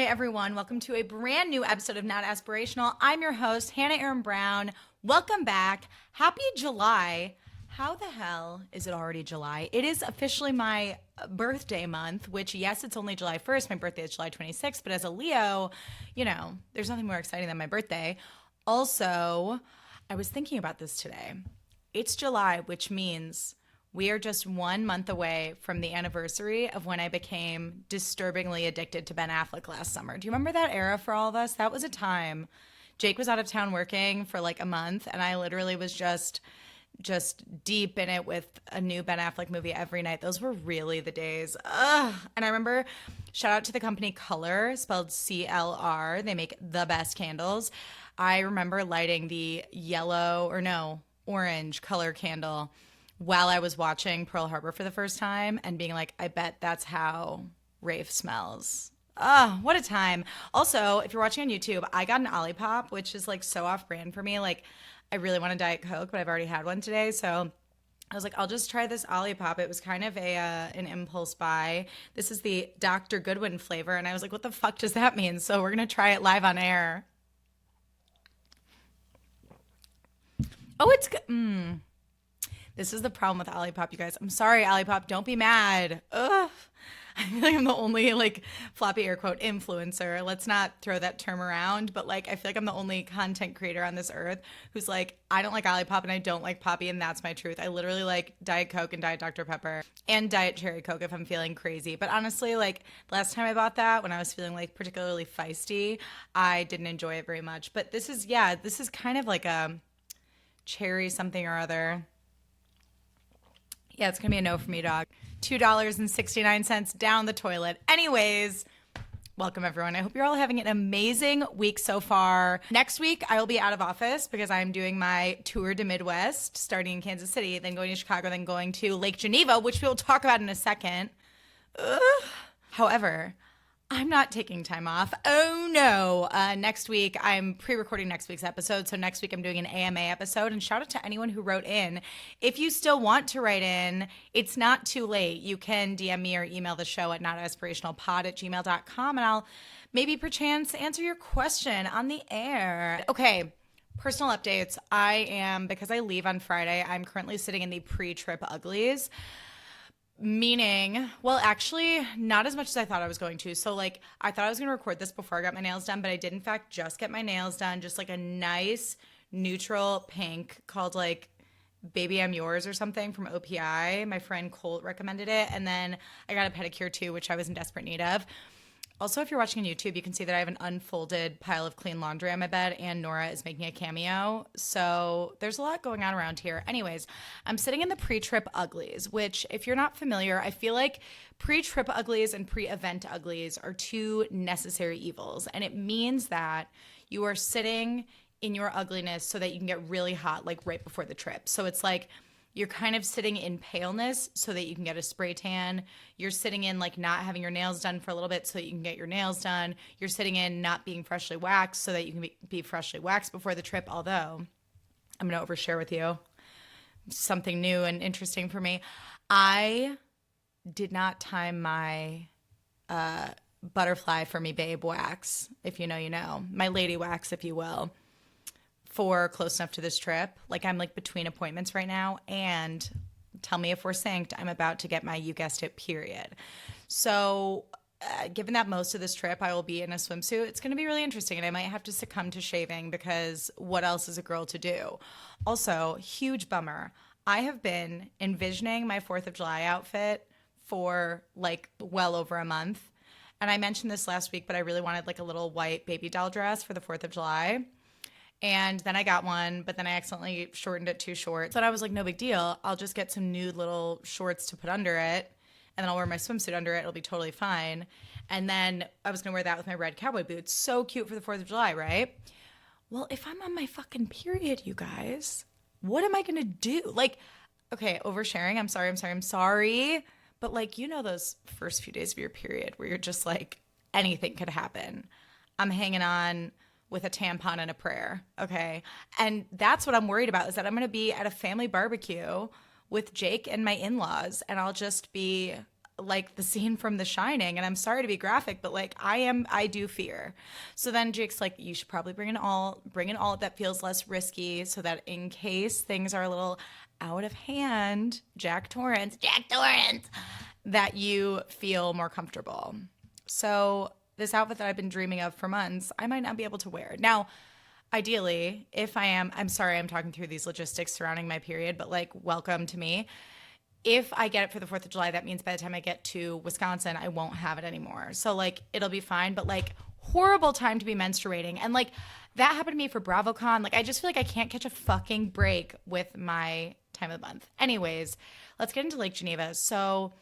everyone. Welcome to a brand new episode of Not Aspirational. I'm your host, Hannah Aaron Brown. Welcome back. Happy July. How the hell is it already July? It is officially my birthday month, which, yes, it's only July 1st. My birthday is July 26th. But as a Leo, you know, there's nothing more exciting than my birthday. Also, I was thinking about this today. It's July, which means we are just 1 month away from the anniversary of when I became disturbingly addicted to Ben Affleck last summer. Do you remember that era for all of us? That was a time. Jake was out of town working for like a month, and I literally was just deep in it with a new Ben Affleck movie every night. Those were really the days. Ugh. And I remember, shout out to the company Color, spelled CLR. They make the best candles. I remember lighting the orange color candle while I was watching Pearl Harbor for the first time and being like, I bet that's how Rafe smells. Oh, what a time. Also, if you're watching on YouTube, I got an Olipop, which is like so off brand for me. Like, I really want a Diet Coke, but I've already had one today. So I was like, I'll just try this Olipop. It was kind of an impulse buy. This is the Dr. Goodwin flavor. And I was like, what the fuck does that mean? So we're going to try it live on air. Oh, it's good. This is the problem with Olipop, you guys. I'm sorry, Olipop. Don't be mad. Ugh. I feel like I'm the only, like, floppy air quote, influencer. Let's not throw that term around. But, like, I feel like I'm the only content creator on this earth who's like, I don't like Olipop and I don't like Poppy, and that's my truth. I literally like Diet Coke and Diet Dr. Pepper and Diet Cherry Coke if I'm feeling crazy. But honestly, like, last time I bought that, when I was feeling, like, particularly feisty, I didn't enjoy it very much. But this is kind of like a cherry something or other. Yeah, it's going to be a no for me, dog. $2.69 down the toilet. Anyways, welcome, everyone. I hope you're all having an amazing week so far. Next week, I will be out of office because I'm doing my tour de Midwest, starting in Kansas City, then going to Chicago, then going to Lake Geneva, which we'll talk about in a second. Ugh. However, I'm not taking time off. Oh, no. Next week, I'm pre-recording next week's episode. So next week, I'm doing an AMA episode. And shout out to anyone who wrote in. If you still want to write in, it's not too late. You can DM me or email the show at notaspirationalpod@gmail.com. And I'll maybe perchance answer your question on the air. Okay. Personal updates. Because I leave on Friday, I'm currently sitting in the pre-trip uglies. Meaning, well, actually, not as much as I thought I was going to. So, like, I thought I was going to record this before I got my nails done, but I did, in fact, just get my nails done. Just, like, a nice neutral pink called, like, Baby I'm Yours or something from OPI. My friend Colt recommended it. And then I got a pedicure, too, which I was in desperate need of. Also, if you're watching on YouTube, you can see that I have an unfolded pile of clean laundry on my bed, and Nora is making a cameo. So there's a lot going on around here. Anyways, I'm sitting in the pre-trip uglies, which, if you're not familiar, I feel like pre-trip uglies and pre-event uglies are two necessary evils. And it means that you are sitting in your ugliness so that you can get really hot, like right before the trip. So it's like, you're kind of sitting in paleness so that you can get a spray tan. You're sitting in like not having your nails done for a little bit so that you can get your nails done. You're sitting in not being freshly waxed so that you can be freshly waxed before the trip. Although I'm going to overshare with you something new and interesting for me. I did not time my butterfly for me babe wax, if you know, you know. My lady wax, if you will, for close enough to this trip. Like, I'm like between appointments right now, and tell me if we're synced, I'm about to get my, you guessed it, period. So given that most of this trip I will be in a swimsuit, it's going to be really interesting, and I might have to succumb to shaving because what else is a girl to do? Also, huge bummer. I have been envisioning my 4th of July outfit for like well over a month. And I mentioned this last week, but I really wanted like a little white baby doll dress for the 4th of July. And then I got one, but then I accidentally shortened it too short. So I was like, no big deal. I'll just get some nude little shorts to put under it, and then I'll wear my swimsuit under it. It'll be totally fine. And then I was going to wear that with my red cowboy boots. So cute for the 4th of July, right? Well, if I'm on my fucking period, you guys, what am I going to do? Like, okay, oversharing. I'm sorry. But like, you know those first few days of your period where you're just like, anything could happen. I'm hanging on with a tampon and a prayer, okay? And that's what I'm worried about, is that I'm going to be at a family barbecue with Jake and my in-laws, and I'll just be like the scene from The Shining, and I'm sorry to be graphic, but like I do fear. So then Jake's like, you should probably bring an alt that feels less risky, so that in case things are a little out of hand, Jack Torrance, that you feel more comfortable. So this outfit that I've been dreaming of for months, I might not be able to wear. Now, ideally, if I'm sorry, I'm talking through these logistics surrounding my period, but like, welcome to me. If I get it for the 4th of July, that means by the time I get to Wisconsin, I won't have it anymore. So like, it'll be fine, but like, horrible time to be menstruating. And like, that happened to me for BravoCon. Like, I just feel like I can't catch a fucking break with my time of the month. Anyways, let's get into Lake Geneva. So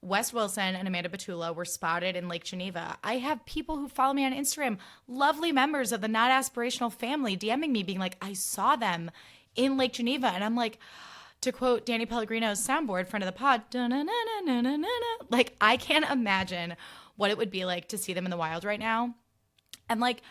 Wes Wilson and Amanda Batula were spotted in Lake Geneva. I have people who follow me on Instagram, lovely members of the Not Aspirational family, DMing me being like, I saw them in Lake Geneva. And I'm like, to quote Danny Pellegrino's soundboard, friend of the pod, like, I can't imagine what it would be like to see them in the wild right now. And like,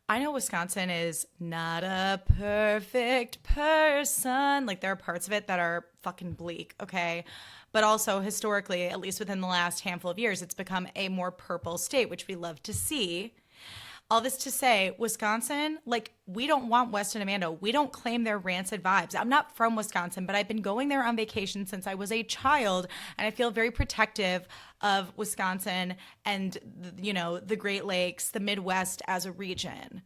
I know Wisconsin is not a perfect person. Like, there are parts of it that are fucking bleak, okay? But also historically, at least within the last handful of years, it's become a more purple state, which we love to see. All this to say, Wisconsin, like, we don't want West and Amanda. We don't claim their rancid vibes. I'm not from Wisconsin, but I've been going there on vacation since I was a child, and I feel very protective of Wisconsin and, you know, the Great Lakes, the Midwest as a region.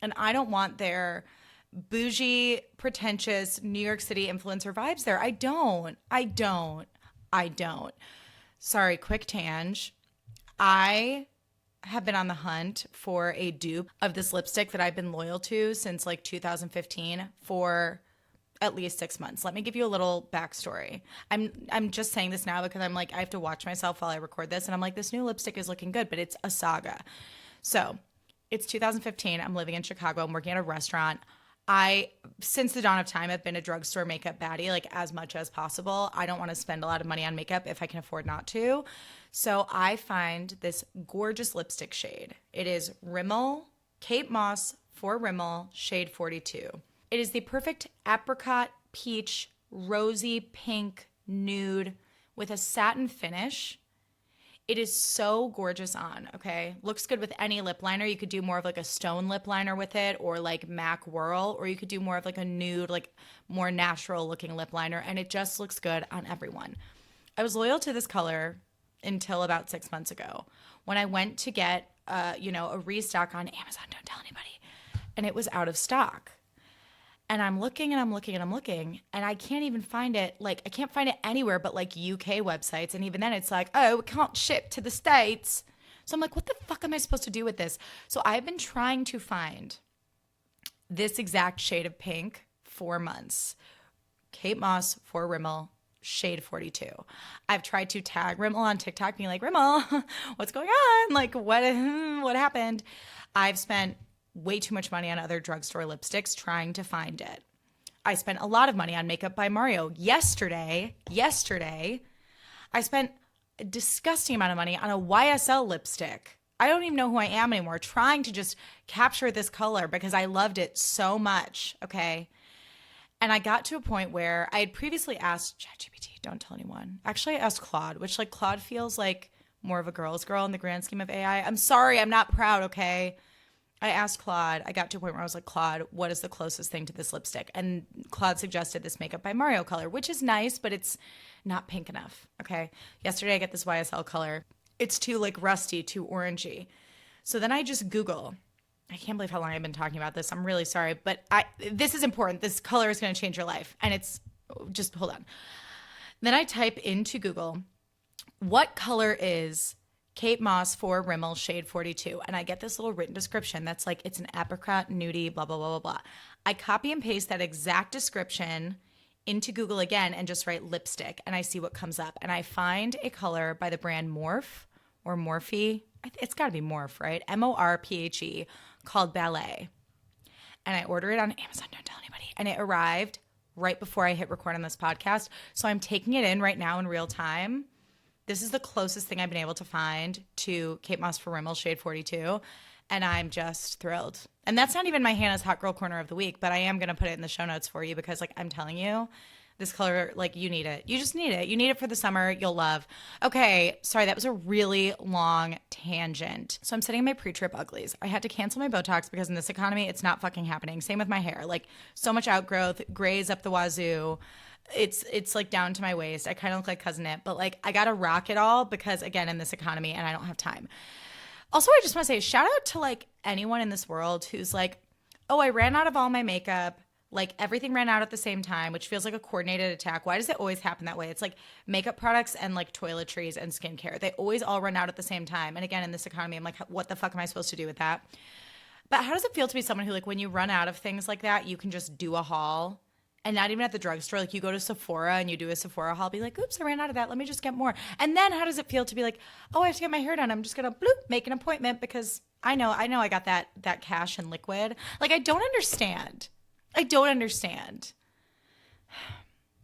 And I don't want their bougie, pretentious New York City influencer vibes there. I don't. Sorry, quick tangent. I have been on the hunt for a dupe of this lipstick that I've been loyal to since like 2015 for at least 6 months. Let me give you a little backstory. I'm just saying this now because I'm like, I have to watch myself while I record this, and I'm like, this new lipstick is looking good, but it's a saga. So it's 2015. I'm living in Chicago. I'm working at a restaurant. Since the dawn of time, I've been a drugstore makeup baddie, like, as much as possible. I don't want to spend a lot of money on makeup if I can afford not to. So I find this gorgeous lipstick shade. It is Rimmel, Kate Moss for Rimmel, shade 42. It is the perfect apricot, peach, rosy pink nude with a satin finish. It is so gorgeous on, okay? Looks good with any lip liner. You could do more of like a stone lip liner with it, or like MAC Whirl, or you could do more of like a nude, like more natural looking lip liner, and it just looks good on everyone. I was loyal to this color until about 6 months ago when I went to get, a restock on Amazon, don't tell anybody, and it was out of stock. And I'm looking and I'm looking and I'm looking, and I can't even find it. Like, I can't find it anywhere but like UK websites. And even then it's like, oh, it can't ship to the States. So I'm like, what the fuck am I supposed to do with this? So I've been trying to find this exact shade of pink for months. Kate Moss for Rimmel, shade 42. I've tried to tag Rimmel on TikTok being like, Rimmel, what's going on? Like, what happened? I've spent way too much money on other drugstore lipsticks trying to find it. I spent a lot of money on Makeup by Mario. Yesterday, I spent a disgusting amount of money on a YSL lipstick. I don't even know who I am anymore, trying to just capture this color because I loved it so much, okay? And I got to a point where I had previously asked ChatGPT, don't tell anyone. Actually, I asked Claude, which like Claude feels like more of a girl's girl in the grand scheme of AI. I'm sorry, I'm not proud, okay? I asked Claude, I got to a point where I was like, Claude, what is the closest thing to this lipstick? And Claude suggested this Makeup by Mario color, which is nice, but it's not pink enough, okay? Yesterday I get this YSL color. It's too like rusty, too orangey. So then I just Google. I can't believe how long I've been talking about this. I'm really sorry, but this is important. This color is going to change your life. And it's, just hold on. Then I type into Google, what color is Kate Moss for Rimmel, shade 42. And I get this little written description that's like, it's an apricot, nudie, blah, blah, blah, blah, blah. I copy and paste that exact description into Google again and just write lipstick, and I see what comes up. And I find a color by the brand Morphe or Morphe. It's got to be Morphe, right? Morphe, called Ballet. And I order it on Amazon, don't tell anybody. And it arrived right before I hit record on this podcast. So I'm taking it in right now in real time. This is the closest thing I've been able to find to Kate Moss for Rimmel, shade 42. And I'm just thrilled. And that's not even my Hannah's Hot Girl Corner of the Week, but I am going to put it in the show notes for you because, like, I'm telling you, This color, like, you need it. You just need it. You need it for the summer. You'll love. Okay, sorry, that was a really long tangent. So I'm sitting in my pre-trip uglies. I had to cancel my Botox because in this economy, it's not fucking happening. Same with my hair. Like, so much outgrowth, grays up the wazoo. It's like down to my waist. I kind of look like Cousin It, but like I gotta rock it all because again, in this economy, and I don't have time. Also, I just want to say shout out to like anyone in this world who's like, oh, I ran out of all my makeup. Like everything ran out at the same time, which feels like a coordinated attack. Why does it always happen that way? It's like makeup products and like toiletries and skincare. They always all run out at the same time. And again, in this economy, I'm like, what the fuck am I supposed to do with that? But how does it feel to be someone who like when you run out of things like that, you can just do a haul? And not even at the drugstore. Like you go to Sephora and you do a Sephora haul, be like, oops, I ran out of that. Let me just get more. And then how does it feel to be like, oh, I have to get my hair done. I'm just going to bloop, make an appointment because I know I got that cash and liquid. Like I don't understand. I don't understand.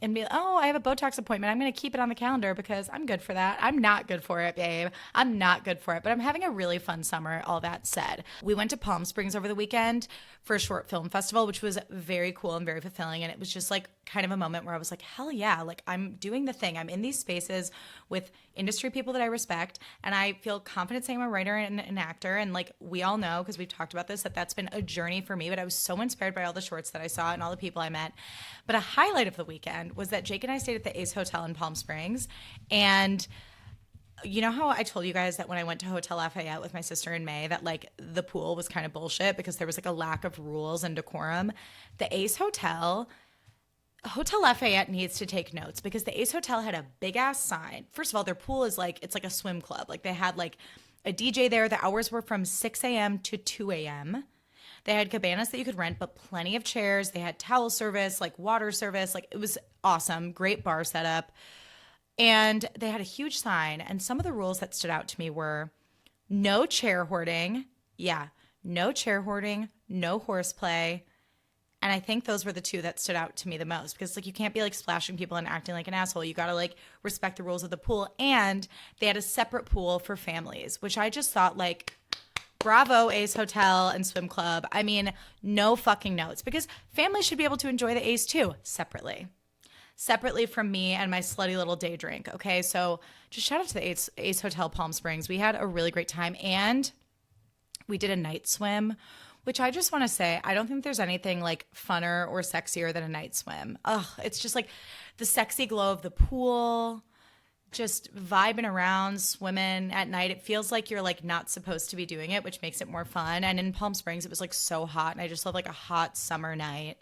And be like, oh, I have a Botox appointment. I'm going to keep it on the calendar because I'm good for that. I'm not good for it, babe. I'm not good for it. But I'm having a really fun summer, all that said. We went to Palm Springs over the weekend for a short film festival, which was very cool and very fulfilling. And it was just like kind of a moment where I was like, hell yeah, like I'm doing the thing. I'm in these spaces with industry people that I respect. And I feel confident saying I'm a writer and an actor. And like we all know, because we've talked about this, that that's been a journey for me. But I was so inspired by all the shorts that I saw and all the people I met. But a highlight of the weekend was that Jake and I stayed at the Ace Hotel in Palm Springs. And you know how I told you guys that when I went to Hotel Lafayette with my sister in May that like the pool was kind of bullshit because there was like a lack of rules and decorum? The Ace Hotel Lafayette needs to take notes because the Ace Hotel had a big ass sign. First of all, their pool is like, it's like a swim club. Like they had like a DJ there. The hours were from 6 a.m. to 2 a.m. They had cabanas that you could rent, but plenty of chairs. They had towel service, like water service. Like it was awesome. Great bar setup. And they had a huge sign. And some of the rules that stood out to me were no chair hoarding. Yeah, no chair hoarding, no horseplay. And I think those were the two that stood out to me the most because like you can't be like splashing people and acting like an asshole. You got to like respect the rules of the pool. And they had a separate pool for families, which I just thought like, bravo, Ace Hotel and Swim Club. I mean, no fucking notes because families should be able to enjoy the Ace too, separately from me and my slutty little day drink. Okay, so just shout out to the Ace Hotel Palm Springs. We had a really great time and we did a night swim, which I just want to say, I don't think there's anything like funner or sexier than a night swim. Ugh, it's just like the sexy glow of the pool, just vibing around, swimming at night. It feels like you're like not supposed to be doing it, which makes it more fun. And in Palm Springs, it was like so hot. And I just love like a hot summer night.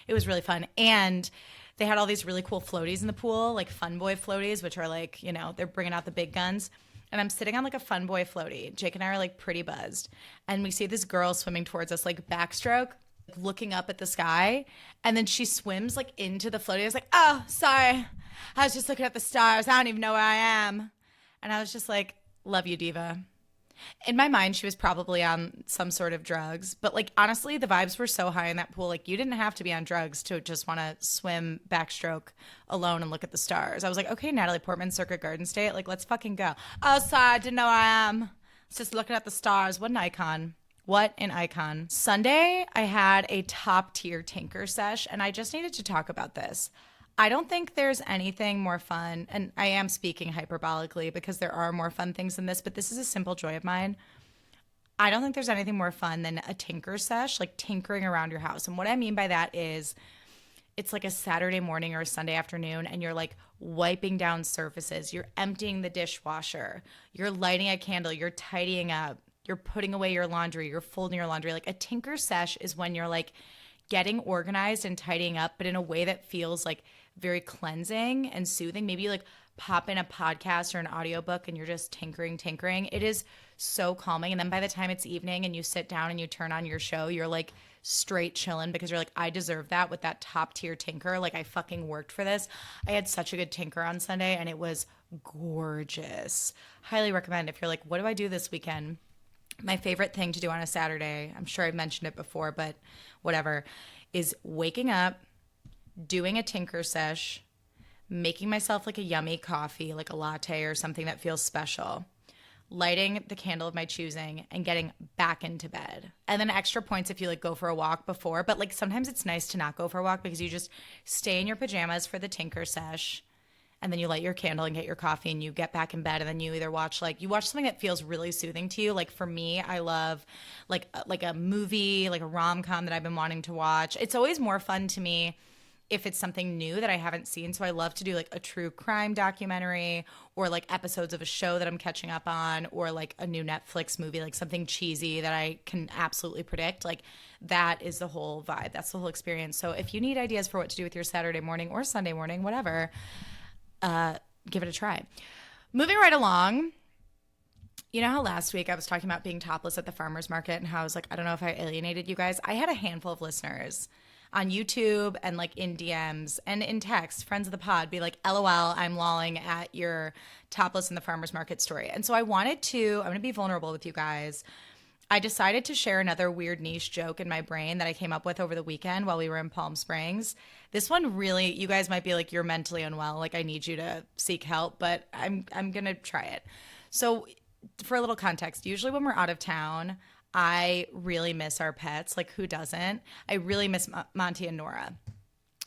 It was really fun. And they had all these really cool floaties in the pool, like Fun Boy floaties, which are like, you know, they're bringing out the big guns. And I'm sitting on like a Fun Boy floaty. Jake and I are like pretty buzzed. And we see this girl swimming towards us, like backstroke, looking up at the sky. And then she swims like into the floaty. I was like, oh, sorry. I was just looking at the stars. I don't even know where I am. And I was just like, love you, diva. In my mind, she was probably on some sort of drugs. But like, honestly, the vibes were so high in that pool. Like, you didn't have to be on drugs to just want to swim backstroke alone and look at the stars. I was like, okay, Natalie Portman, Circuit Garden State. Like, let's fucking go. Oh, sorry, I didn't know where I am. It's just looking at the stars. What an icon. What an icon. Sunday, I had a top tier tinker sesh, and I just needed to talk about this. I don't think there's anything more fun, and I am speaking hyperbolically because there are more fun things than this, but this is a simple joy of mine. I don't think there's anything more fun than a tinker sesh, like tinkering around your house. And what I mean by that is it's like a Saturday morning or a Sunday afternoon, and you're like wiping down surfaces. You're emptying the dishwasher. You're lighting a candle. You're tidying up. You're putting away your laundry. You're folding your laundry. Like a tinker sesh is when you're like getting organized and tidying up, but in a way that feels like very cleansing and soothing. Maybe you like pop in a podcast or an audiobook and you're just tinkering. It is so calming. And then by the time it's evening and you sit down and you turn on your show, you're like straight chilling because you're like, I deserve that with that top tier tinker. Like I fucking worked for this. I had such a good tinker on Sunday and it was gorgeous. Highly recommend if you're like, what do I do this weekend? My favorite thing to do on a Saturday, I'm sure I've mentioned it before, but whatever, is waking up, doing a tinker sesh, making myself like a yummy coffee, like a latte or something that feels special, lighting the candle of my choosing, and getting back into bed. And then extra points if you like go for a walk before. But like sometimes it's nice to not go for a walk because you just stay in your pajamas for the tinker sesh. And then you light your candle and get your coffee and you get back in bed, and then you either watch something that feels really soothing to you. Like for me, I love like a movie, like a rom-com that I've been wanting to watch. It's always more fun to me if it's something new that I haven't seen. So I love to do like a true crime documentary or like episodes of a show that I'm catching up on, or like a new Netflix movie, like something cheesy that I can absolutely predict. Like that is the whole vibe. That's the whole experience. So if you need ideas for what to do with your Saturday morning or Sunday morning, whatever, give it a try. Moving right along. You know how last week I was talking about being topless at the farmer's market and how I was like, I don't know if I alienated you guys. I had a handful of listeners on YouTube and like in DMs and in text, friends of the pod, be like, LOL, I'm lolling at your topless in the farmer's market story. And so I'm going to be vulnerable with you guys. I decided to share another weird niche joke in my brain that I came up with over the weekend while we were in Palm Springs. This one really, you guys might be like, you're mentally unwell. Like I need you to seek help, but I'm going to try it. So for a little context, usually when we're out of town, I really miss our pets. Like who doesn't? I really miss Monty and Nora.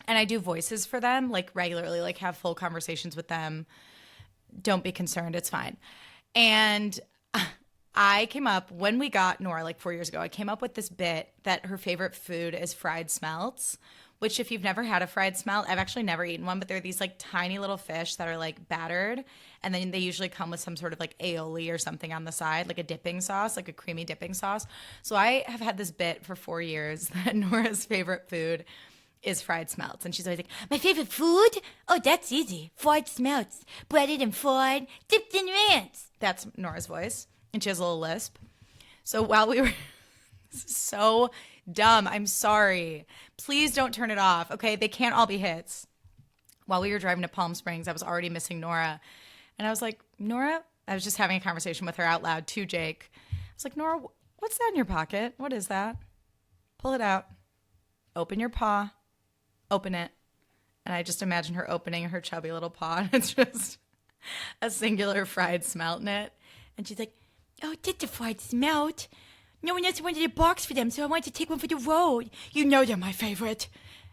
And I do voices for them like regularly, like have full conversations with them. Don't be concerned. It's fine. And I came up, when we got Nora like 4 years ago, I came up with this bit that her favorite food is fried smelts, which if you've never had a fried smelt, I've actually never eaten one, but they're these like tiny little fish that are like battered. And then they usually come with some sort of like aioli or something on the side, like a dipping sauce, like a creamy dipping sauce. So I have had this bit for 4 years that Nora's favorite food is fried smelts. And she's always like, my favorite food? Oh, that's easy. Fried smelts, breaded and fried, dipped in ranch. That's Nora's voice. And she has a little lisp. So while we were so dumb, I'm sorry. Please don't turn it off. Okay, they can't all be hits. While we were driving to Palm Springs, I was already missing Nora. And I was like, Nora, I was just having a conversation with her out loud to Jake. I was like, Nora, what's that in your pocket? What is that? Pull it out. Open your paw. Open it. And I just imagine her opening her chubby little paw, and it's just a singular fried smelt in it. And she's like, oh, that's a fried smelt. No one else wanted a box for them, so I wanted to take one for the road. You know they're my favorite.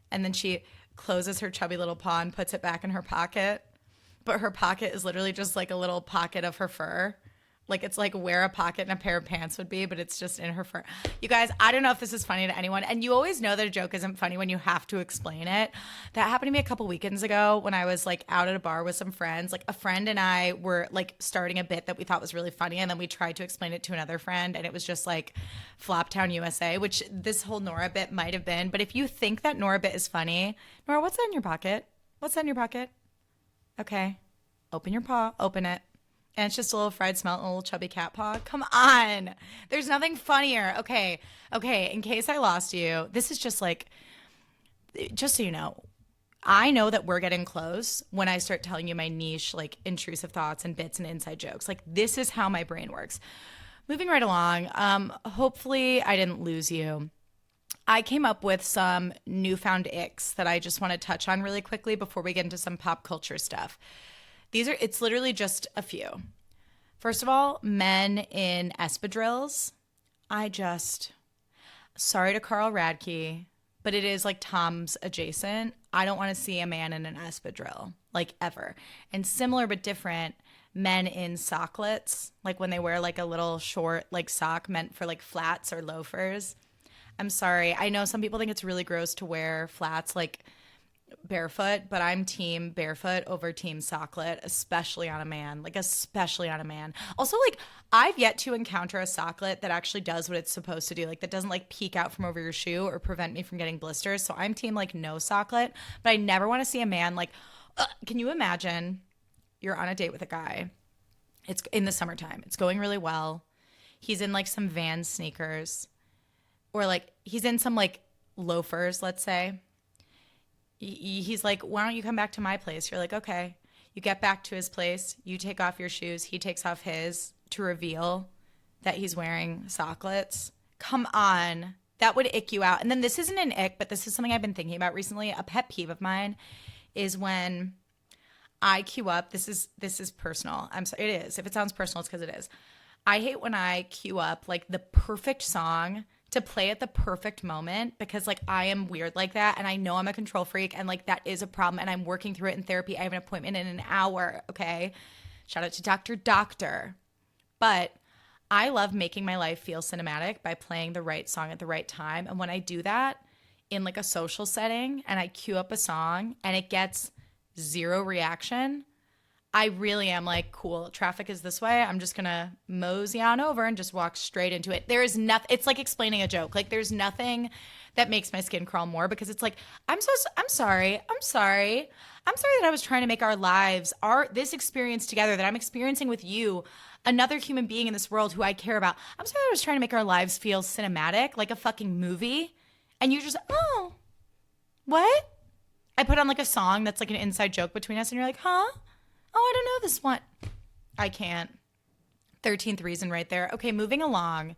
And then she closes her chubby little paw and puts it back in her pocket. But her pocket is literally just like a little pocket of her fur. Like it's like where a pocket in a pair of pants would be, but it's just in her fur. You guys, I don't know if this is funny to anyone. And you always know that a joke isn't funny when you have to explain it. That happened to me a couple weekends ago when I was like out at a bar with some friends. Like a friend and I were like starting a bit that we thought was really funny. And then we tried to explain it to another friend. And it was just like Floptown USA, which this whole Nora bit might have been. But if you think that Nora bit is funny, Nora, what's that in your pocket? What's that in your pocket? Okay. Open your paw. Open it. And it's just a little fried smelt and a little chubby cat paw. Come on. There's nothing funnier. Okay. In case I lost you, this is just like, just so you know, I know that we're getting close when I start telling you my niche, like intrusive thoughts and bits and inside jokes. Like this is how my brain works. Moving right along. Hopefully I didn't lose you. I came up with some newfound icks that I just want to touch on really quickly before we get into some pop culture stuff. It's literally just a few. First of all, men in espadrilles. Sorry to Carl Radke, but it is like Tom's adjacent. I don't want to see a man in an espadrille, like ever. And similar but different, men in socklets, like when they wear like a little short like sock meant for like flats or loafers. I'm sorry. I know some people think it's really gross to wear flats like barefoot, but I'm team barefoot over team socklet, especially on a man. Also, like I've yet to encounter a socklet that actually does what it's supposed to do, like that doesn't like peek out from over your shoe or prevent me from getting blisters. So I'm team like no socklet, but I never want to see a man like, can you imagine you're on a date with a guy? It's in the summertime. It's going really well. He's in like some Vans sneakers, or like he's in some like loafers, let's say. He's like, why don't you come back to my place? You're like, okay. You get back to his place. You take off your shoes. He takes off his to reveal that he's wearing socklets. Come on. That would ick you out. And then this isn't an ick, but this is something I've been thinking about recently. A pet peeve of mine is when I queue up. This is personal. I'm sorry. It is. If it sounds personal, it's because it is. I hate when I queue up like the perfect song to play at the perfect moment because like I am weird like that and I know I'm a control freak and like that is a problem and I'm working through it in therapy. I have an appointment in an hour, okay? Shout out to Doctor. But I love making my life feel cinematic by playing the right song at the right time. And when I do that in like a social setting and I queue up a song and it gets zero reaction, I really am like, cool, traffic is this way. I'm just going to mosey on over and just walk straight into it. There is nothing, it's like explaining a joke. Like there's nothing that makes my skin crawl more because it's like, I'm sorry that I was trying to make our lives, this experience together that I'm experiencing with you, another human being in this world who I care about. I'm sorry that I was trying to make our lives feel cinematic, like a fucking movie. And you just, oh, what? I put on like a song that's like an inside joke between us and you're like, huh? Oh, I don't know this one. I can't. 13th reason right there. Okay, moving along.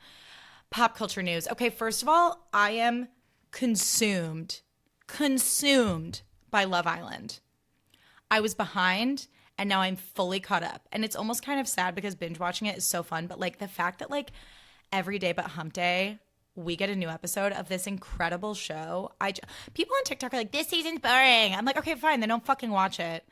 Pop culture news. Okay, first of all, I am consumed by Love Island. I was behind and now I'm fully caught up. And it's almost kind of sad because binge watching it is so fun. But like the fact that like every day but hump day, we get a new episode of this incredible show. People on TikTok are like, this season's boring. I'm like, okay, fine. Then don't fucking watch it.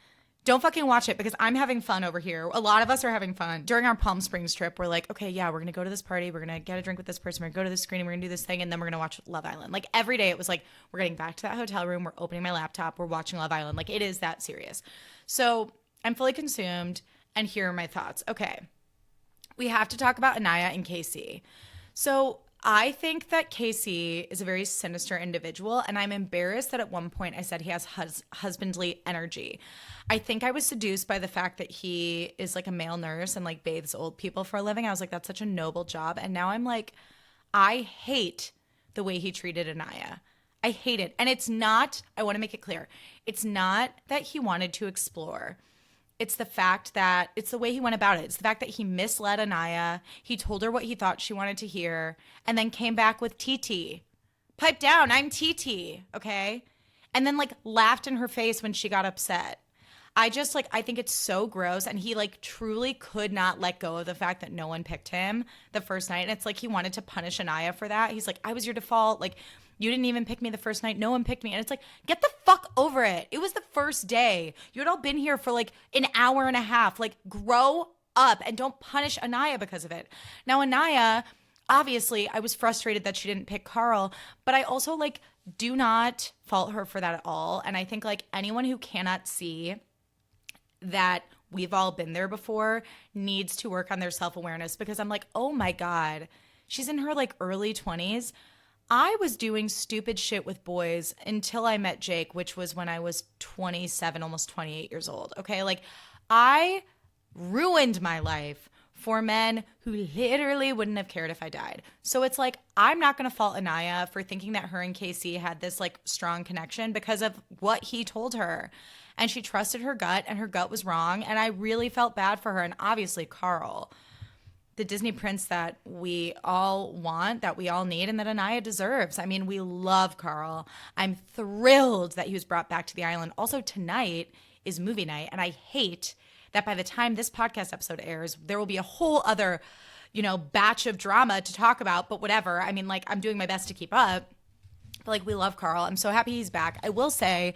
Don't fucking watch it because I'm having fun over here. A lot of us are having fun. During our Palm Springs trip, we're like, okay, yeah, we're going to go to this party. We're going to get a drink with this person. We're going to go to this screening. We're going to do this thing. And then we're going to watch Love Island. Like every day it was like, we're getting back to that hotel room. We're opening my laptop. We're watching Love Island. Like it is that serious. So I'm fully consumed. And here are my thoughts. Okay. We have to talk about Anaya and Casey. So I think that Casey is a very sinister individual, and I'm embarrassed that at one point I said he has husbandly energy. I think I was seduced by the fact that he is like a male nurse and like bathes old people for a living. I was like, that's such a noble job. And now I'm like, I hate the way he treated Anaya. I hate it. And it's not, I want to make it clear, it's not that he wanted to explore. It's the fact that it's the way he went about it. It's the fact that he misled Anaya. He told her what he thought she wanted to hear and then came back with TT. Pipe down, I'm TT, okay? And then like laughed in her face when she got upset. I think it's so gross. And he like truly could not let go of the fact that no one picked him the first night. And it's like he wanted to punish Anaya for that. He's like, I was your default. Like, you didn't even pick me the first night. No one picked me. And it's like, get the fuck over it. It was the first day. You had all been here for like an hour and a half. Like, grow up and don't punish Anaya because of it. Now, Anaya, obviously, I was frustrated that she didn't pick Carl, but I also like do not fault her for that at all. And I think like anyone who cannot see that we've all been there before needs to work on their self-awareness because I'm like, oh my God, she's in her like early 20s. I was doing stupid shit with boys until I met Jake, which was when I was 27, almost 28 years old. Okay. Like I ruined my life for men who literally wouldn't have cared if I died. So it's like, I'm not going to fault Anaya for thinking that her and Casey had this like strong connection because of what he told her. And she trusted her gut and her gut was wrong. And I really felt bad for her. And obviously Carl, the Disney prince that we all want, that we all need, and that Anaya deserves. I mean, we love Carl. I'm thrilled that he was brought back to the island. Also, tonight is movie night, and I hate that by the time this podcast episode airs, there will be a whole other, batch of drama to talk about, but whatever. I mean, like, I'm doing my best to keep up. But, like, we love Carl. I'm so happy he's back. I will say,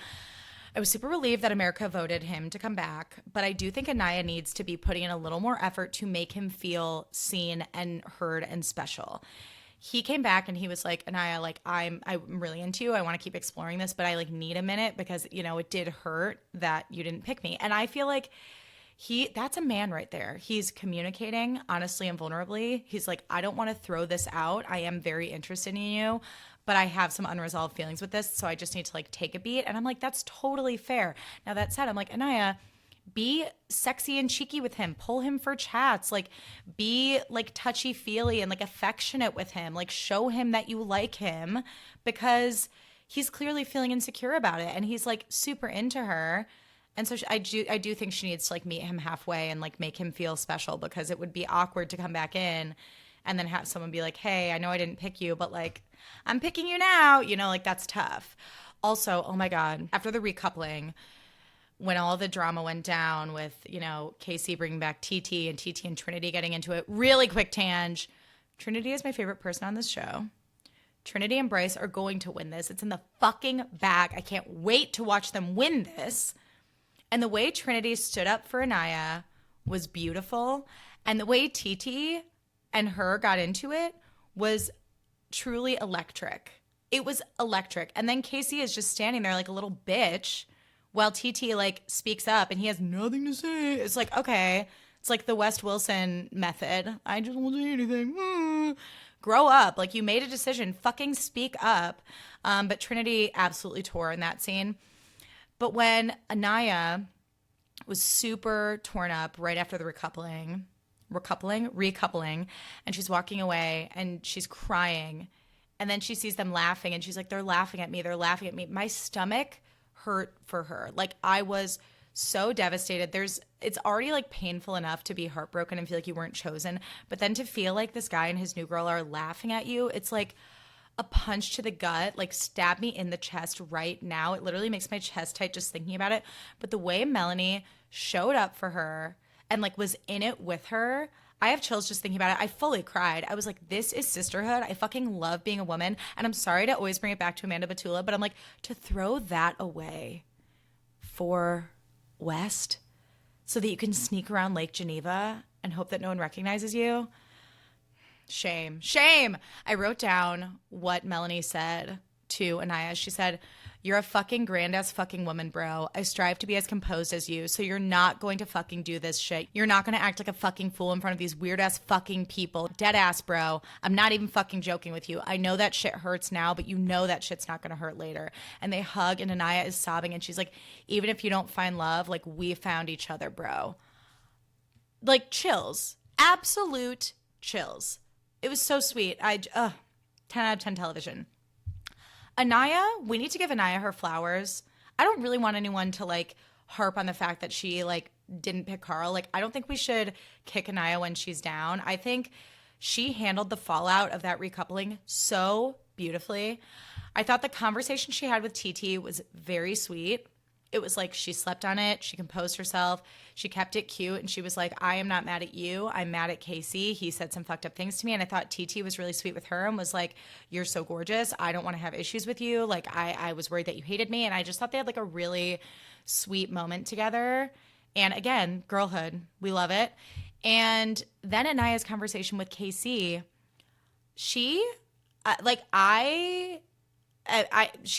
I was super relieved that America voted him to come back, but I do think Anaya needs to be putting in a little more effort to make him feel seen and heard and special. He came back and he was like, Anaya, like I'm really into you. I want to keep exploring this, but I like need a minute because, it did hurt that you didn't pick me. And I feel like that's a man right there. He's communicating honestly and vulnerably. He's like, I don't want to throw this out. I am very interested in you, but I have some unresolved feelings with this, so I just need to like take a beat. And I'm like, that's totally fair. Now that said, I'm like, Anaya, be sexy and cheeky with him. Pull him for chats. Like, be like touchy-feely and like affectionate with him. Like, show him that you like him because he's clearly feeling insecure about it, and he's like super into her. And so I do think she needs to like meet him halfway and like make him feel special because it would be awkward to come back in and then have someone be like, hey, I know I didn't pick you, but like, I'm picking you now. Like that's tough. Also, oh my God, after the recoupling, when all the drama went down with, you know, Casey bringing back TT and Trinity getting into it. Really quick tangent. Trinity is my favorite person on this show. Trinity and Bryce are going to win this. It's in the fucking bag. I can't wait to watch them win this. And the way Trinity stood up for Anaya was beautiful. And the way TT and her got into it was truly electric. It was electric. And then Casey is just standing there like a little bitch while TT like speaks up and he has nothing to say. It's like, okay. It's like the West Wilson method. I just won't say anything. Grow up. Like, you made a decision. Fucking speak up. But Trinity absolutely tore in that scene. But when Anaya was super torn up right after the recoupling, and she's walking away and she's crying, and then she sees them laughing and she's like, they're laughing at me. My stomach hurt for her. Like, I was so devastated. It's already like painful enough to be heartbroken and feel like you weren't chosen, but then to feel like this guy and his new girl are laughing at you, it's like a punch to the gut. Like, stab me in the chest right now. It literally makes my chest tight just thinking about it. But the way Melanie showed up for her and like was in it with her, I have chills just thinking about it. I fully cried. I was like, this is sisterhood. I fucking love being a woman. And I'm sorry to always bring it back to Amanda Batula, but I'm like, to throw that away for West so that you can sneak around Lake Geneva and hope that no one recognizes you. Shame. I wrote down what Melanie said to Anaya. She said, you're a fucking grand-ass fucking woman, bro. I strive to be as composed as you, so you're not going to fucking do this shit. You're not going to act like a fucking fool in front of these weird-ass fucking people. Dead-ass, bro. I'm not even fucking joking with you. I know that shit hurts now, but you know that shit's not going to hurt later. And they hug, and Anaya is sobbing, and she's like, even if you don't find love, like, we found each other, bro. Like, chills. Absolute chills. It was so sweet. 10 out of 10 television. Anaya, we need to give Anaya her flowers. I don't really want anyone to like harp on the fact that she like didn't pick Carl. Like, I don't think we should kick Anaya when she's down. I think she handled the fallout of that recoupling so beautifully. I thought the conversation she had with TT was very sweet. It was like she slept on it. She composed herself. She kept it cute. And she was like, I am not mad at you. I'm mad at Casey. He said some fucked up things to me. And I thought TT was really sweet with her and was like, you're so gorgeous. I don't want to have issues with you. Like, I was worried that you hated me. And I just thought they had like a really sweet moment together. And again, girlhood. We love it. And then Anaya's conversation with Casey, she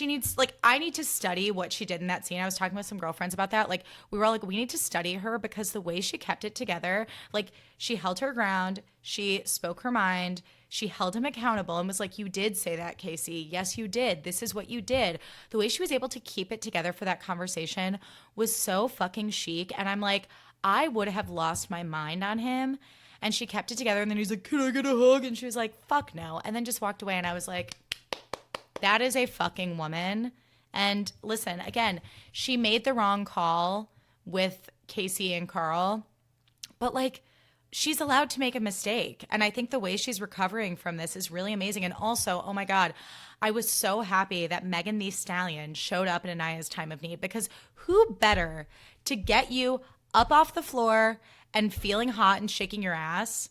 needs, like, I need to study what she did in that scene. I was talking with some girlfriends about that. Like, we were all like, we need to study her because the way she kept it together, like, she held her ground. She spoke her mind. She held him accountable and was like, you did say that, Casey. Yes, you did. This is what you did. The way she was able to keep it together for that conversation was so fucking chic. And I'm like, I would have lost my mind on him. And she kept it together. And then he's like, can I get a hug? And she was like, fuck no. And then just walked away. And I was like, that is a fucking woman. And listen, again, she made the wrong call with Casey and Carl, but like, she's allowed to make a mistake. And I think the way she's recovering from this is really amazing. And also, oh my God, I was so happy that Megan Thee Stallion showed up in Anaya's time of need, because who better to get you up off the floor and feeling hot and shaking your ass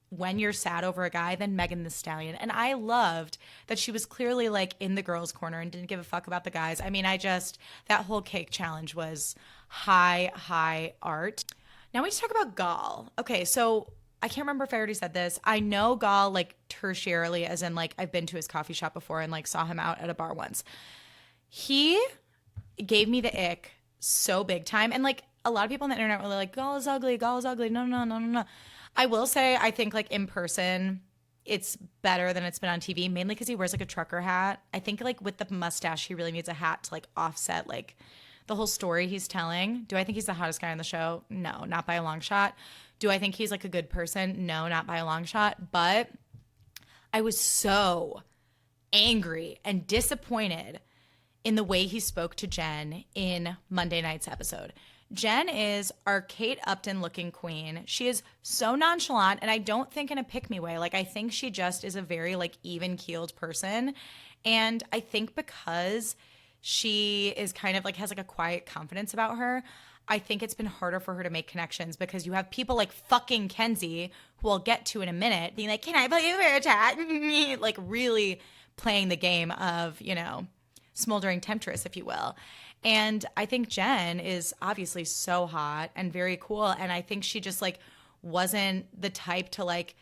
when you're sad over a guy than Megan Thee Stallion. And I loved that she was clearly like in the girls' corner and didn't give a fuck about the guys. I mean, that whole cake challenge was high art. Now we need to talk about Gal. Okay, so I can't remember if I already said this. I know Gal like tertiarily, as in like I've been to his coffee shop before and like saw him out at a bar once. He gave me the ick so big time. And like a lot of people on the internet were like, Gal is ugly. No. I will say, I think like in person, it's better than it's been on TV, mainly because he wears like a trucker hat. I think like with the mustache, he really needs a hat to like offset like the whole story he's telling. Do I think he's the hottest guy on the show? No, not by a long shot. Do I think he's like a good person? No, not by a long shot. But I was so angry and disappointed in the way he spoke to Jen in Monday night's episode. Jen is our Kate Upton looking queen. She is so nonchalant, and I don't think in a pick-me way. Like, I think she just is a very like even-keeled person. And I think because she is kind of like has like a quiet confidence about her. I think it's been harder for her to make connections because you have people like fucking Kenzie, who I'll get to in a minute, being like, can I play you for a chat? Like really playing the game of, you know, smoldering temptress, if you will. And I think Jen is obviously so hot and very cool. And I think she just like wasn't the type to like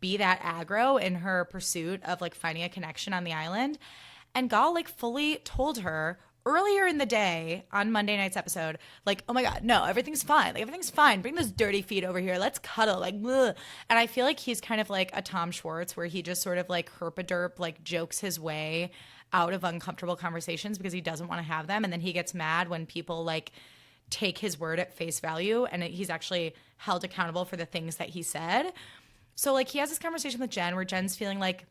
be that aggro in her pursuit of like finding a connection on the island. And Gal like fully told her earlier in the day on Monday night's episode, like, oh my God, no, everything's fine. Like, everything's fine. Bring those dirty feet over here. Let's cuddle. Like, ugh. And I feel like he's kind of like a Tom Schwartz where he just sort of like herpaderp, like jokes his way out of uncomfortable conversations because he doesn't want to have them. And then he gets mad when people like take his word at face value and he's actually held accountable for the things that he said. So like he has this conversation with Jen where Jen's feeling like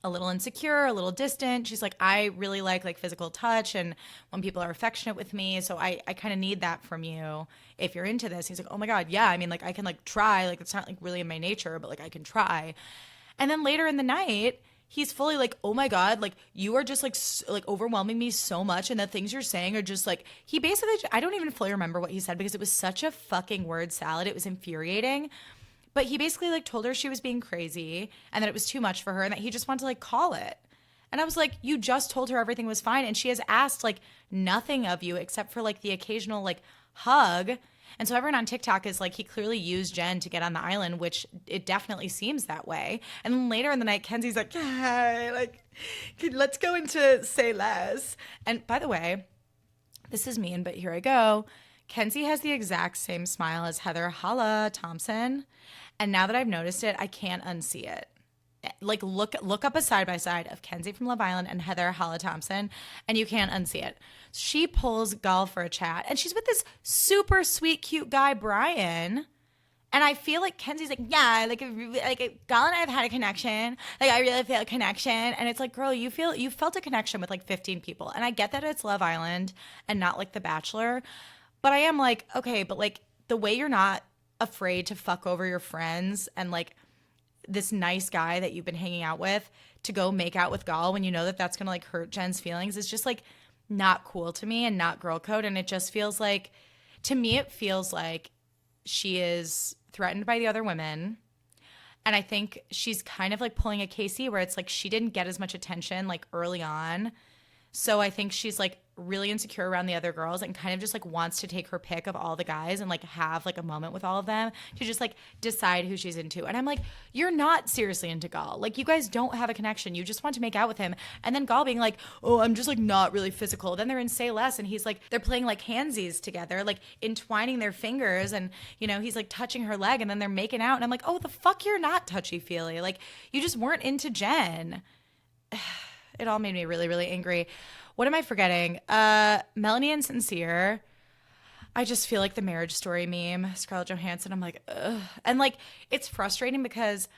a little insecure, a little distant. She's like, I really like physical touch and when people are affectionate with me. So I kind of need that from you if you're into this. He's like, oh my God, yeah. I mean, like I can like try. Like it's not like really in my nature, but like I can try. And then later in the night, he's fully like, oh my God, like you are just like overwhelming me so much. And the things you're saying are just like, he basically, I don't even fully remember what he said because it was such a fucking word salad. It was infuriating. But he basically like told her she was being crazy and that it was too much for her and that he just wanted to like call it. And I was like, you just told her everything was fine. And she has asked like nothing of you except for like the occasional like hug. And so everyone on TikTok is like, he clearly used Jen to get on the island, which it definitely seems that way. And then later in the night, Kenzie's like, hey, like, let's go into say less. And by the way, this is mean, but here I go. Kenzie has the exact same smile as Heather Holla Thompson. And now that I've noticed it, I can't unsee it. Like look up a side by side of Kenzie from Love Island and Heather Holla Thompson, and you can't unsee it. She pulls Gal for a chat, and she's with this super sweet, cute guy, Brian. And I feel like Kenzie's like, yeah, like Gal and I have had a connection. Like I really feel a connection, and it's like, girl, you felt a connection with like 15 people, and I get that it's Love Island and not like The Bachelor, but I am like, okay, but like the way you're not afraid to fuck over your friends and like this nice guy that you've been hanging out with to go make out with Gal when you know that that's going to like hurt Jen's feelings is just like not cool to me and not girl code. And it just feels like, to me, it feels like she is threatened by the other women. And I think she's kind of like pulling a Casey where it's like she didn't get as much attention like early on. So I think she's like really insecure around the other girls and kind of just like wants to take her pick of all the guys and like have like a moment with all of them to just like decide who she's into. And I'm like, you're not seriously into Gal. Like you guys don't have a connection. You just want to make out with him. And then Gal being like, oh, I'm just like not really physical. Then they're in Say Less and he's like, they're playing like handsies together, like entwining their fingers and, you know, he's like touching her leg and then they're making out. And I'm like, oh, the fuck you're not touchy-feely. Like you just weren't into Jen. It all made me really, really angry. What am I forgetting? Melanie and Sincere. I just feel like the Marriage Story meme. Scarlett Johansson. I'm like, ugh. And like, it's frustrating because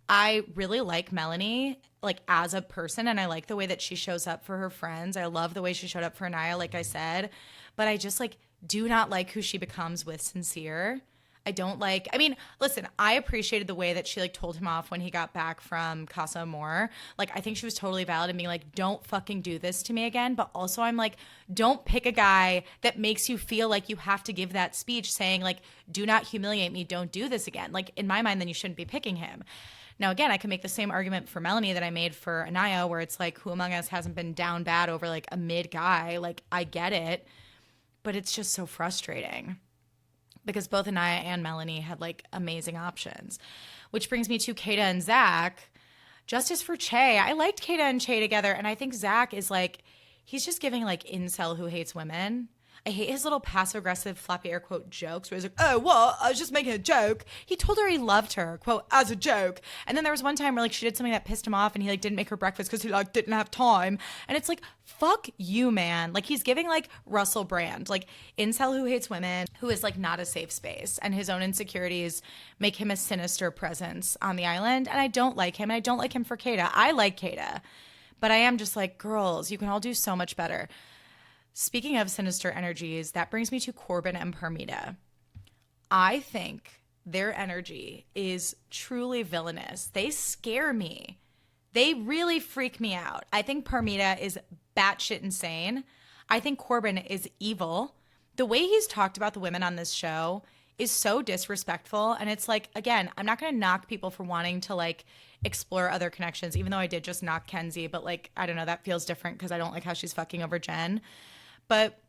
I really like Melanie, like as a person, and I like the way that she shows up for her friends. I love the way she showed up for Anaya, like I said. But I just like do not like who she becomes with Sincere. I don't like, I mean, listen, I appreciated the way that she like told him off when he got back from Casa Amor. Like, I think she was totally valid in being like, don't fucking do this to me again. But also I'm like, don't pick a guy that makes you feel like you have to give that speech saying like, do not humiliate me. Don't do this again. Like in my mind, then you shouldn't be picking him. Now, again, I can make the same argument for Melanie that I made for Anaya, where it's like, who among us hasn't been down bad over like a mid guy? Like, I get it, but it's just so frustrating. Because both Anaya and Melanie had like amazing options. Which brings me to Kata and Zach. Justice for Che. I liked Kata and Che together. And I think Zach is like, he's just giving like incel who hates women. I hate his little passive-aggressive floppy air quote jokes where he's like, oh, what? I was just making a joke. He told her he loved her, quote, as a joke. And then there was one time where like she did something that pissed him off and he like didn't make her breakfast because he like didn't have time. And it's like, fuck you, man. Like he's giving like Russell Brand, like incel who hates women, who is like not a safe space. And his own insecurities make him a sinister presence on the island. And I don't like him. And I don't like him for Kata. I like Kata. But I am just like, girls, you can all do so much better. Speaking of sinister energies, that brings me to Corbin and Parmita. I think their energy is truly villainous. They scare me. They really freak me out. I think Parmita is batshit insane. I think Corbin is evil. The way he's talked about the women on this show is so disrespectful. And it's like, again, I'm not going to knock people for wanting to like explore other connections, even though I did just knock Kenzie. But like, I don't know, that feels different because I don't like how she's fucking over Jen. But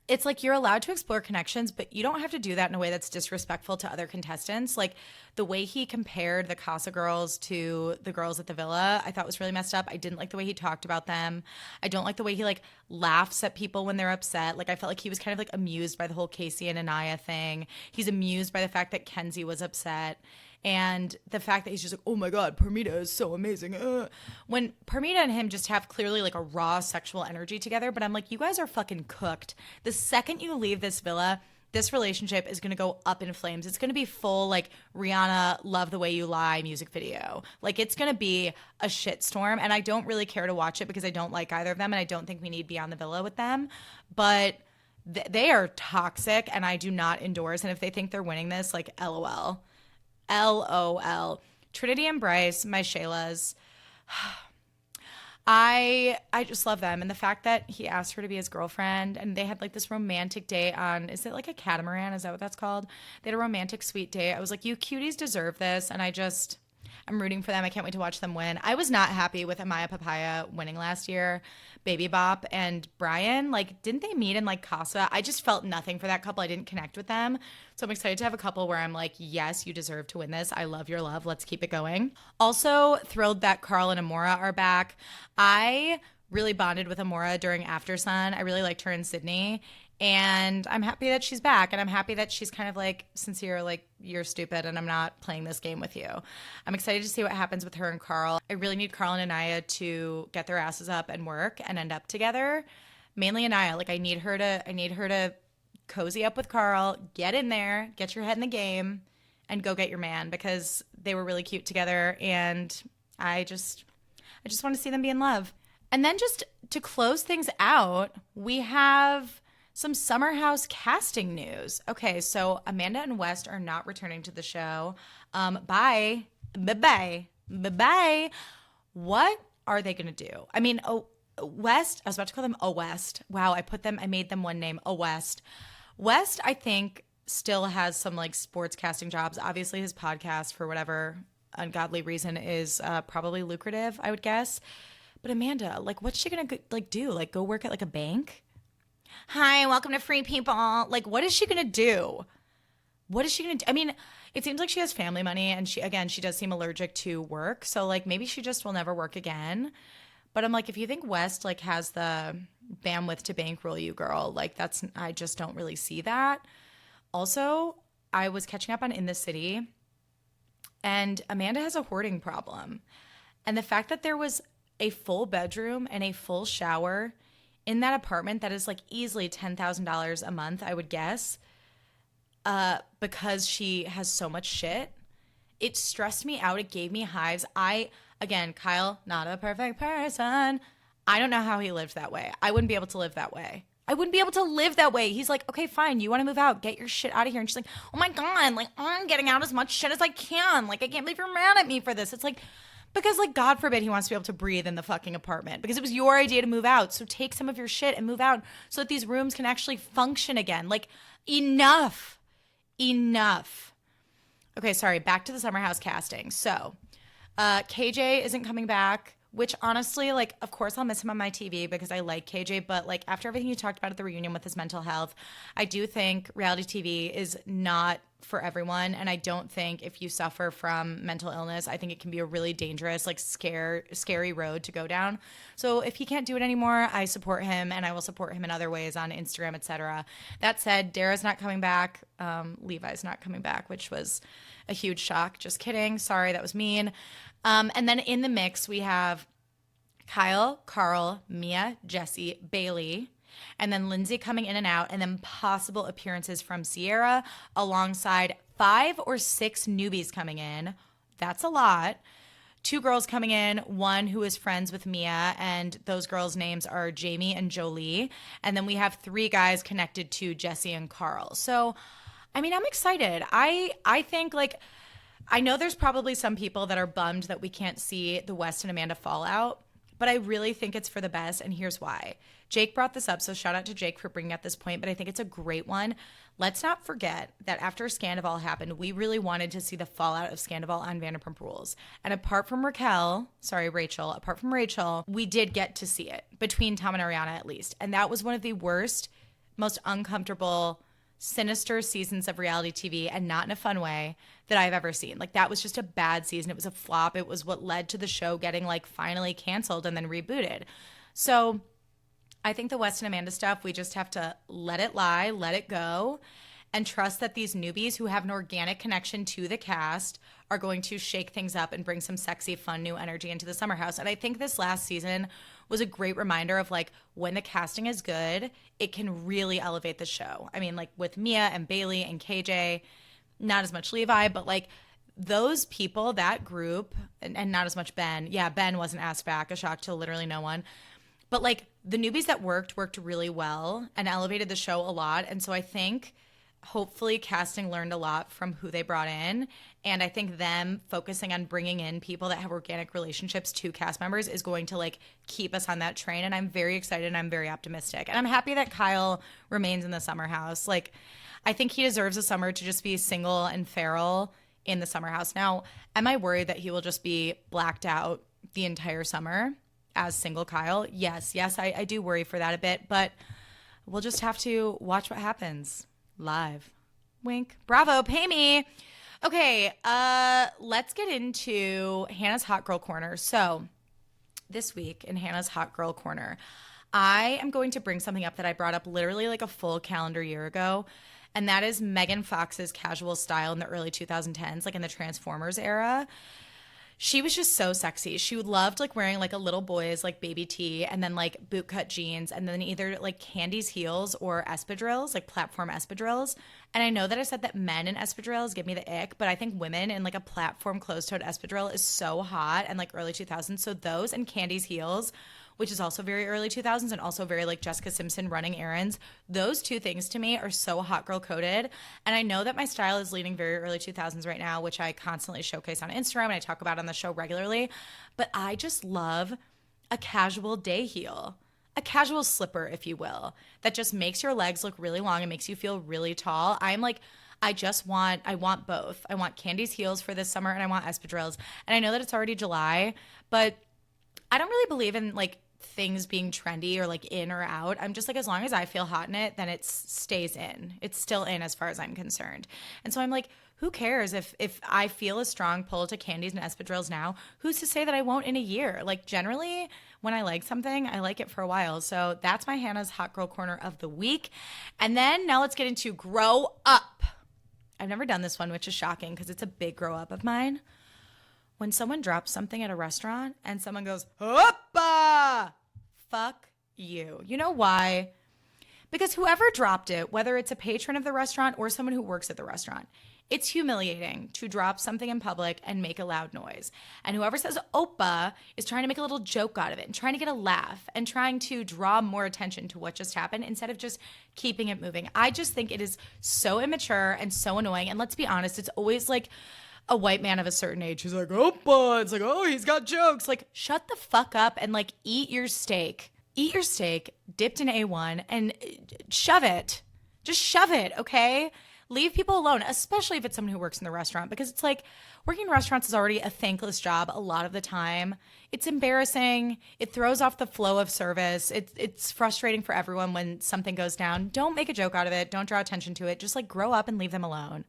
it's like you're allowed to explore connections, but you don't have to do that in a way that's disrespectful to other contestants. Like the way he compared the Casa girls to the girls at the villa, I thought was really messed up. I didn't like the way he talked about them. I don't like the way he like laughs at people when they're upset. Like I felt like he was kind of like amused by the whole Casey and Anaya thing. He's amused by the fact that Kenzie was upset. And the fact that he's just like, oh my God, Permita is so amazing. When Permita and him just have clearly like a raw sexual energy together. But I'm like, you guys are fucking cooked. The second you leave this villa, this relationship is going to go up in flames. It's going to be full like Rihanna, Love the Way You Lie music video. Like it's going to be a shitstorm. And I don't really care to watch it because I don't like either of them. And I don't think we need to be on the villa with them. But they are toxic and I do not endorse. And if they think they're winning this, like LOL. LOL. Trinity and Bryce, my Shaylas. I just love them. And the fact that he asked her to be his girlfriend and they had like this romantic date on, is it like a catamaran? Is that what that's called? They had a romantic sweet date. I was like, you cuties deserve this. And I'm rooting for them. I can't wait to watch them win. I was not happy with Amaya Papaya winning last year. Baby Bop and Brian, like, didn't they meet in like Casa? I just felt nothing for that couple. I didn't connect with them. So I'm excited to have a couple where I'm like, yes, you deserve to win this. I love your love. Let's keep it going. Also thrilled that Carl and Amora are back. I really bonded with Amora during After Sun. I really liked her and Sydney. And I'm happy that she's back. And I'm happy that she's kind of like sincere, like, you're stupid and I'm not playing this game with you. I'm excited to see what happens with her and Carl. I really need Carl and Anaya to get their asses up and work and end up together. Mainly Anaya. Like I need her to cozy up with Carl, get in there, get your head in the game, and go get your man because they were really cute together. And I just want to see them be in love. And then just to close things out, we have some Summer House casting news. Okay, so Amanda and West are not returning to the show. Bye. What are they going to do? I mean, West, I was about to call them West. Wow, I made them one name, West. West, I think, still has some like sports casting jobs. Obviously, his podcast, for whatever ungodly reason, is probably lucrative, I would guess. But Amanda, like, what's she going to like do? Like, go work at like a bank? Hi, welcome to Free People. Like, what is she going to do? What is she going to do? I mean, it seems like she has family money and she does seem allergic to work. So like maybe she just will never work again. But I'm like, if you think West like has the bandwidth to bankroll you, girl, like I just don't really see that. Also, I was catching up on In the City and Amanda has a hoarding problem. And the fact that there was a full bedroom and a full shower in that apartment that is like easily $10,000 a month, I would guess, because she has so much shit. It stressed me out. It gave me hives. Again, Kyle, not a perfect person. I don't know how he lived that way. I wouldn't be able to live that way. He's like, okay, fine. You want to move out? Get your shit out of here. And she's like, oh my God, like I'm getting out as much shit as I can. Like I can't believe you're mad at me for this. It's like, because like God forbid he wants to be able to breathe in the fucking apartment because it was your idea to move out. So take some of your shit and move out so that these rooms can actually function again. Like enough. Okay, sorry. Back to the Summer House casting. So KJ isn't coming back, which honestly, like, of course I'll miss him on my TV because I like KJ. But like after everything you talked about at the reunion with his mental health, I do think reality TV is not for everyone. And I don't think if you suffer from mental illness, I think it can be a really dangerous, like scary road to go down. So if he can't do it anymore, I support him and I will support him in other ways on Instagram, etc. That said, Dara's not coming back. Levi's not coming back, which was a huge shock. Just kidding. Sorry, that was mean. And then in the mix, we have Kyle, Carl, Mia, Jesse, Bailey, and then Lindsay coming in and out, and then possible appearances from Sierra alongside 5 or 6 newbies coming in. That's a lot. 2 girls coming in, one who is friends with Mia, and those girls' names are Jamie and Jolie. And then we have 3 guys connected to Jesse and Carl. So, I mean, I'm excited. I think, like, I know there's probably some people that are bummed that we can't see the West and Amanda fallout, but I really think it's for the best, and here's why. Jake brought this up, so shout out to Jake for bringing up this point, but I think it's a great one. Let's not forget that after Scandival happened, we really wanted to see the fallout of Scandival on Vanderpump Rules. And apart from Rachel, we did get to see it, between Tom and Ariana at least. And that was one of the worst, most uncomfortable, sinister seasons of reality TV, and not in a fun way, that I've ever seen. Like, that was just a bad season. It was a flop. It was what led to the show getting like finally canceled and then rebooted. So I think the West and Amanda stuff, we just have to let it lie, let it go, and trust that these newbies who have an organic connection to the cast are going to shake things up and bring some sexy, fun, new energy into the summer house. And I think this last season was a great reminder of like, when the casting is good, it can really elevate the show. I mean, like with Mia and Bailey and KJ, not as much Levi, but like those people, that group, and not as much Ben. Yeah, Ben wasn't asked back, a shock to literally no one. But like the newbies that worked really well and elevated the show a lot. And so I think hopefully casting learned a lot from who they brought in. And I think them focusing on bringing in people that have organic relationships to cast members is going to like keep us on that train. And I'm very excited and I'm very optimistic. And I'm happy that Kyle remains in the summer house. Like, I think he deserves a summer to just be single and feral in the summer house. Now, am I worried that he will just be blacked out the entire summer as single Kyle? Yes, I do worry for that a bit, but we'll just have to watch what happens live. Wink. Bravo, pay me. Okay, let's get into Hannah's Hot Girl Corner. So this week in Hannah's Hot Girl Corner, I am going to bring something up that I brought up literally like a full calendar year ago, and that is Megan Fox's casual style in the early 2010s, like in the Transformers era. She was just so sexy. She loved like wearing like a little boy's like baby tee and then like bootcut jeans and then either like Candy's heels or espadrilles, like platform espadrilles. And I know that I said that men in espadrilles give me the ick, but I think women in like a platform closed-toed espadrille is so hot and like early 2000s. So those and Candy's heels, which is also very early 2000s and also very like Jessica Simpson running errands. Those two things to me are so hot girl coded. And I know that my style is leaning very early 2000s right now, which I constantly showcase on Instagram and I talk about on the show regularly. But I just love a casual day heel, a casual slipper, if you will, that just makes your legs look really long and makes you feel really tall. I want both. I want Candy's heels for this summer and I want espadrilles. And I know that it's already July, but I don't really believe in like things being trendy or like in or out. I'm just like, as long as I feel hot in it, then it stays in. It's still in as far as I'm concerned. And so I'm like, who cares if I feel a strong pull to Candies and espadrilles now? Who's to say that I won't in a year? Like generally when I like something, I like it for a while. So that's my Hannah's Hot Girl Corner of the week. And then now let's get into Grow Up. I've never done this one, which is shocking because it's a big grow up of mine. When someone drops something at a restaurant and someone goes, "Hoppa!" Fuck you. You know why? Because whoever dropped it, whether it's a patron of the restaurant or someone who works at the restaurant, it's humiliating to drop something in public and make a loud noise. And whoever says "Oppa" is trying to make a little joke out of it and trying to get a laugh and trying to draw more attention to what just happened instead of just keeping it moving. I just think it is so immature and so annoying. And let's be honest, it's always like a white man of a certain age who's like, "Oppa." It's like, oh, he's got jokes. Like, shut the fuck up and like eat your steak. Eat your steak dipped in A1 and shove it. Just shove it, okay? Leave people alone, especially if it's someone who works in the restaurant, because it's like working in restaurants is already a thankless job a lot of the time. It's embarrassing. It throws off the flow of service. It's frustrating for everyone when something goes down. Don't make a joke out of it. Don't draw attention to it. Just like grow up and leave them alone.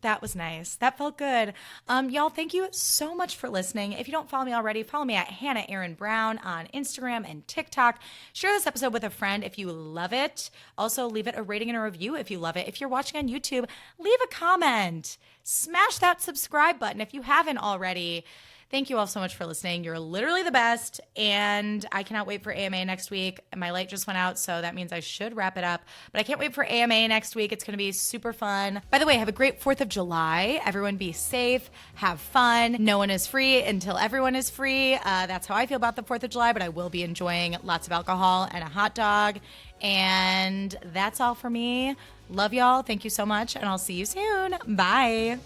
That was nice. That felt good. Y'all, thank you so much for listening. If you don't follow me already, follow me at Hannah Aaron Brown on Instagram and TikTok. Share this episode with a friend if you love it. Also, leave it a rating and a review if you love it. If you're watching on YouTube, leave a comment. Smash that subscribe button if you haven't already. Thank you all so much for listening. You're literally the best, and I cannot wait for AMA next week. My light just went out, so that means I should wrap it up, but I can't wait for AMA next week. It's going to be super fun. By the way, have a great 4th of July. Everyone be safe, have fun. No one is free until everyone is free. That's how I feel about the 4th of July, but I will be enjoying lots of alcohol and a hot dog, and that's all for me. Love y'all. Thank you so much, and I'll see you soon. Bye.